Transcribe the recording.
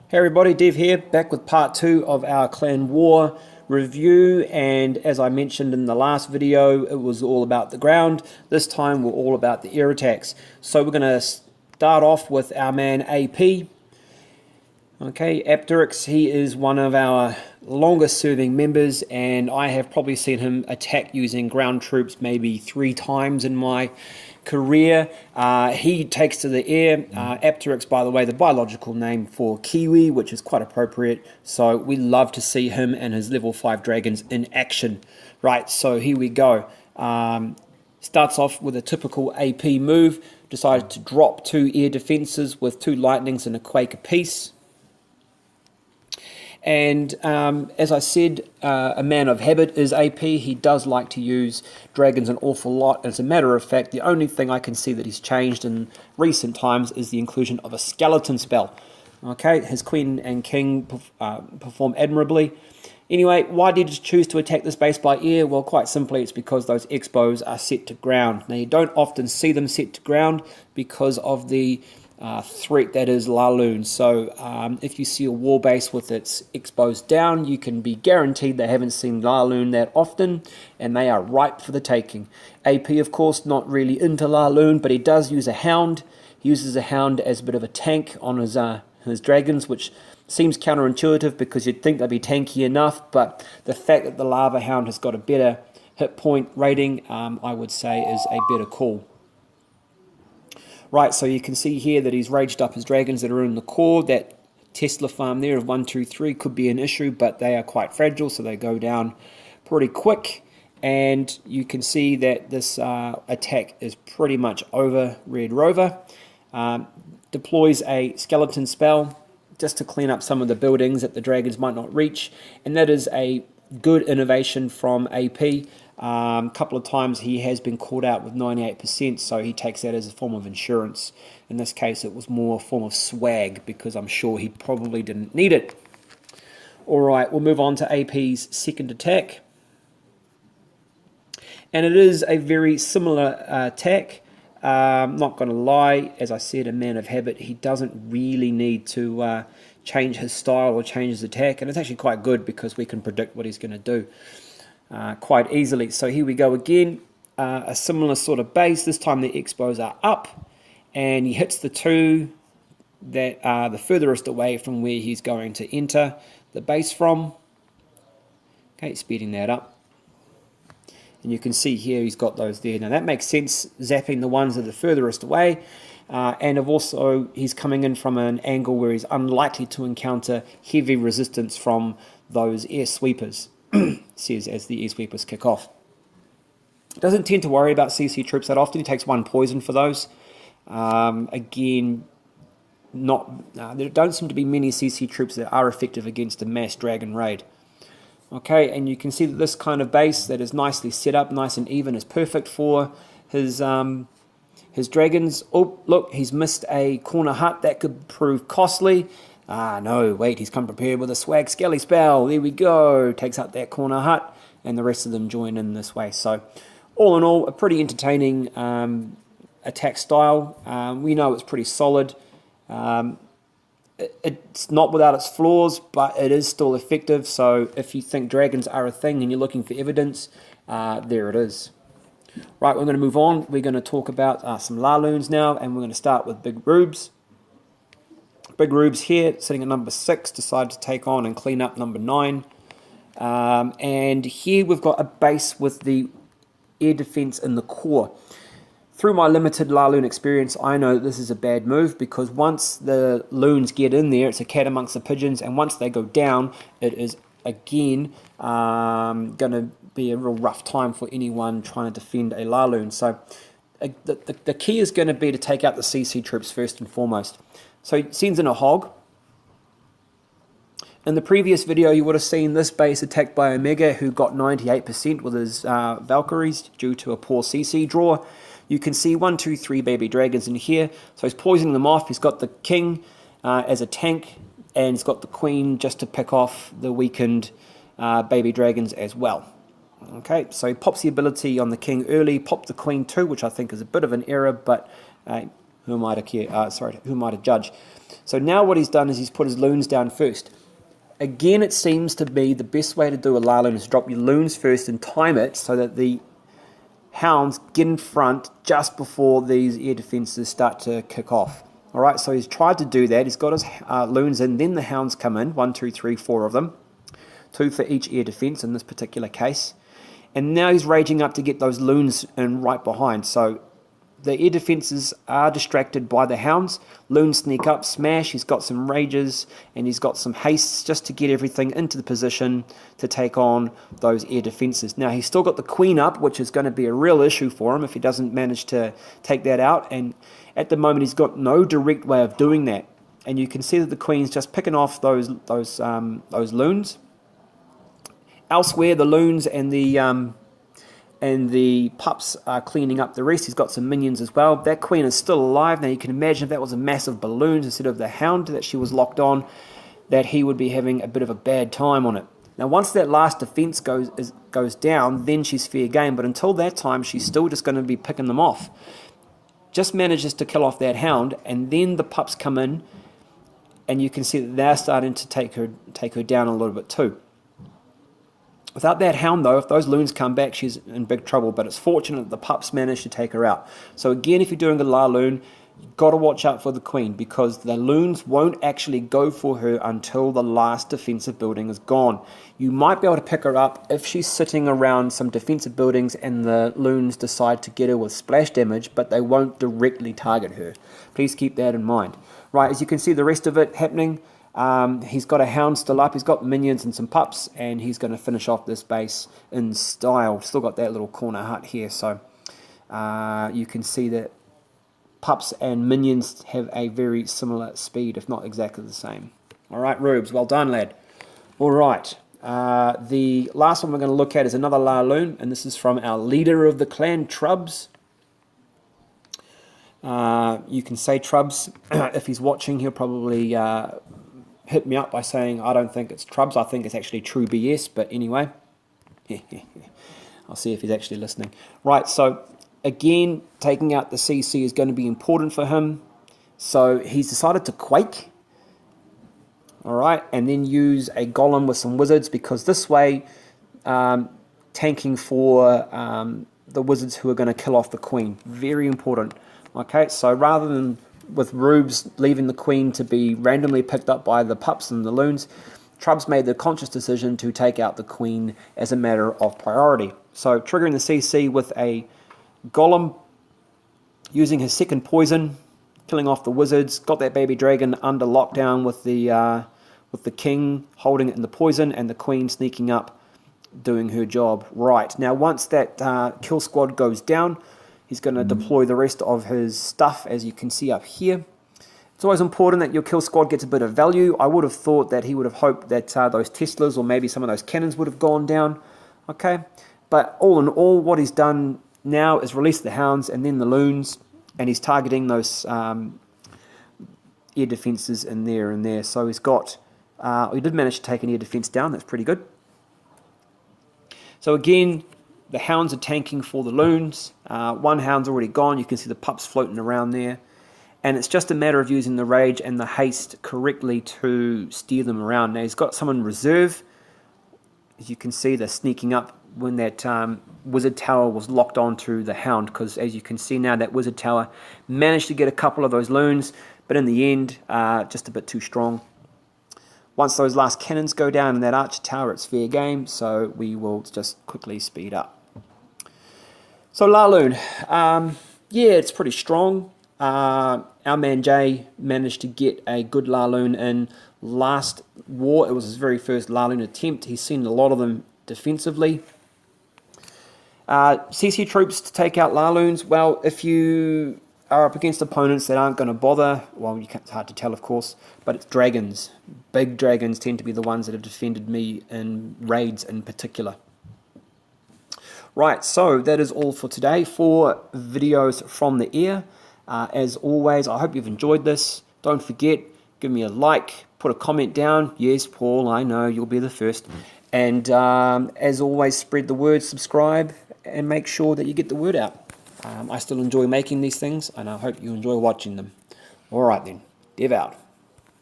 Hey everybody, Dev here, back with part 2 of our Clan War review, and as I mentioned in the last video, it was all about the ground. This time we're all about the air attacks. So we're going to start off with our man AP. Okay, Apteryx, he is one of our longest serving members, and I have probably seen him attack using ground troops maybe 3 times in my career. He takes to the air. Apteryx, by the way, the biological name for Kiwi, which is quite appropriate. So we love to see him and his level 5 dragons in action. Right, so here we go. Starts off with a typical AP move. Decided to drop 2 air defenses with 2 lightnings and a quake apiece. And as I said, a man of habit is AP. He does like to use dragons an awful lot. As a matter of fact, the only thing I can see that he's changed in recent times is the inclusion of a skeleton spell. Okay, his queen and king perform admirably. Anyway, why did he choose to attack this base by air? Well, quite simply, it's because those expos are set to ground. Now, you don't often see them set to ground because of the threat that is Laloon. So if you see a war base with its expos down, you can be guaranteed they haven't seen Laloon that often, and they are ripe for the taking. AP, of course, not really into Laloon, but he does use a hound. He uses a hound as a bit of a tank on his dragons, which seems counterintuitive because you'd think they'd be tanky enough, but the fact that the lava hound has got a better hit point rating, I would say is a better call. Right, so you can see here that he's raged up his dragons that are in the core. That Tesla farm there of 1, 2, 3 could be an issue, but they are quite fragile, so they go down pretty quick. And you can see that this attack is pretty much over. Red Rover deploys a skeleton spell just to clean up some of the buildings that the dragons might not reach, and that is a good innovation from AP. A couple of times he has been caught out with 98%, so he takes that as a form of insurance. In this case, it was more a form of swag, because I'm sure he probably didn't need it. Alright, we'll move on to AP's second attack. And it is a very similar attack. Not going to lie, as I said, a man of habit, he doesn't really need to change his style or change his attack, and it's actually quite good because we can predict what he's going to do quite easily. So here we go again, a similar sort of base. This time the expos are up, and he hits the 2 that are the furthest away from where he's going to enter the base from. Okay, speeding that up. And you can see here he's got those there. Now that makes sense, zapping the ones that are the furthest away. And also he's coming in from an angle where he's unlikely to encounter heavy resistance from those air sweepers. Says as the air sweepers kick off. Doesn't tend to worry about CC troops that often. He takes 1 poison for those. Again, there don't seem to be many CC troops that are effective against a mass dragon raid. Okay, and you can see that this kind of base that is nicely set up, nice and even, is perfect for his dragons. Oh, look, he's missed a corner hut. That could prove costly. No, wait, he's come prepared with a swag skelly spell. There we go. Takes out that corner hut, and the rest of them join in this way. So, all in all, a pretty entertaining attack style. We know it's pretty solid. It's not without its flaws, but it is still effective. So, if you think dragons are a thing and you're looking for evidence, there it is. Right, we're going to move on. We're going to talk about some Laloons now, and we're going to start with Big Roobz. Big Roobz here, sitting at number 6, decided to take on and clean up number 9. And here we've got a base with the air defense in the core. Through my limited Laloon experience, I know that this is a bad move, because once the loons get in there, it's a cat amongst the pigeons, and once they go down, it is again going to be a real rough time for anyone trying to defend a Laloon. So the key is going to be to take out the CC troops first and foremost. So he sends in a hog. In the previous video, you would have seen this base attacked by Omega, who got 98% with his Valkyries due to a poor CC draw. You can see 1, 2, 3 baby dragons in here. So he's poisoning them off. He's got the king as a tank, and he's got the queen just to pick off the weakened baby dragons as well. Okay, so he pops the ability on the king early, popped the queen too, which I think is a bit of an error, but who am I to care? Who am I to judge? So now what he's done is he's put his loons down first. Again, it seems to be the best way to do a Laloon is drop your loons first and time it so that the hounds get in front just before these air defences start to kick off. All right, so he's tried to do that. He's got his loons in, then the hounds come in, 1, 2, 3, 4 of them, 2 for each air defence in this particular case. And now he's raging up to get those loons in right behind. So the air defences are distracted by the hounds. Loons sneak up, smash. He's got some rages and he's got some hastes just to get everything into the position to take on those air defences. Now he's still got the queen up, which is going to be a real issue for him if he doesn't manage to take that out. And at the moment he's got no direct way of doing that. And you can see that the queen's just picking off those loons. Elsewhere, the loons and the pups are cleaning up the rest. He's got some minions as well. That queen is still alive. Now you can imagine if that was a massive balloon instead of the hound that she was locked on, that he would be having a bit of a bad time on it. Now once that last defense goes down, then she's fair game. But until that time, she's still just going to be picking them off. Just manages to kill off that hound, and then the pups come in, and you can see that they're starting to take her down a little bit too. Without that hound, though, if those loons come back, she's in big trouble. But it's fortunate that the pups managed to take her out. So again, if you're doing a Laloon, you've got to watch out for the queen, because the loons won't actually go for her until the last defensive building is gone. You might be able to pick her up if she's sitting around some defensive buildings and the loons decide to get her with splash damage, but they won't directly target her. Please keep that in mind. Right, as you can see the rest of it happening, he's got a hound still up, he's got minions and some pups, and he's going to finish off this base in style. Still got that little corner hut here, so you can see that pups and minions have a very similar speed, if not exactly the same. Alright, Roobz, well done, lad. Alright, the last one we're going to look at is another Laloon, and this is from our leader of the clan, Trubs. You can say Trubs. If he's watching, he'll probably hit me up by saying, I don't think it's Trubs, I think it's actually True BS, but anyway. I'll see if he's actually listening. Right, so again, taking out the CC is going to be important for him. So he's decided to quake. Alright, and then use a golem with some wizards, because this way, tanking for the wizards who are going to kill off the queen. Very important. Okay, so rather than with Roobz leaving the queen to be randomly picked up by the pups and the loons, Trubs made the conscious decision to take out the queen as a matter of priority. So triggering the CC with a golem, using his second poison, killing off the wizards, got that baby dragon under lockdown with the king holding it in the poison, and the queen sneaking up, doing her job right. Now once that kill squad goes down, he's going to deploy the rest of his stuff, as you can see up here. It's always important that your kill squad gets a bit of value. I would have thought that he would have hoped that those Teslas or maybe some of those cannons would have gone down. Okay, but all in all, what he's done now is release the hounds and then the loons, and he's targeting those air defences in there and there. So he's got, he did manage to take an air defence down. That's pretty good. So again, the hounds are tanking for the loons. One hound's already gone. You can see the pups floating around there. And it's just a matter of using the rage and the haste correctly to steer them around. Now he's got some in reserve. As you can see, they're sneaking up when that wizard tower was locked onto the hound, because as you can see now, that wizard tower managed to get a couple of those loons, but in the end, just a bit too strong. Once those last cannons go down in that archer tower, it's fair game, so we will just quickly speed up. So Laloon, yeah, it's pretty strong. Our man Jay managed to get a good Laloon in last war. It was his very first Laloon attempt. He's seen a lot of them defensively. CC troops to take out Laloons. Well, if you are up against opponents that aren't going to bother, well, it's hard to tell, of course, but it's dragons. Big dragons tend to be the ones that have defended me in raids in particular. Right, so that is all for today for videos from the air. As always, I hope you've enjoyed this. Don't forget, give me a like, put a comment down. Yes, Paul, I know, you'll be the first. And as always, spread the word, subscribe, and make sure that you get the word out. I still enjoy making these things, and I hope you enjoy watching them. All right then, Dev out.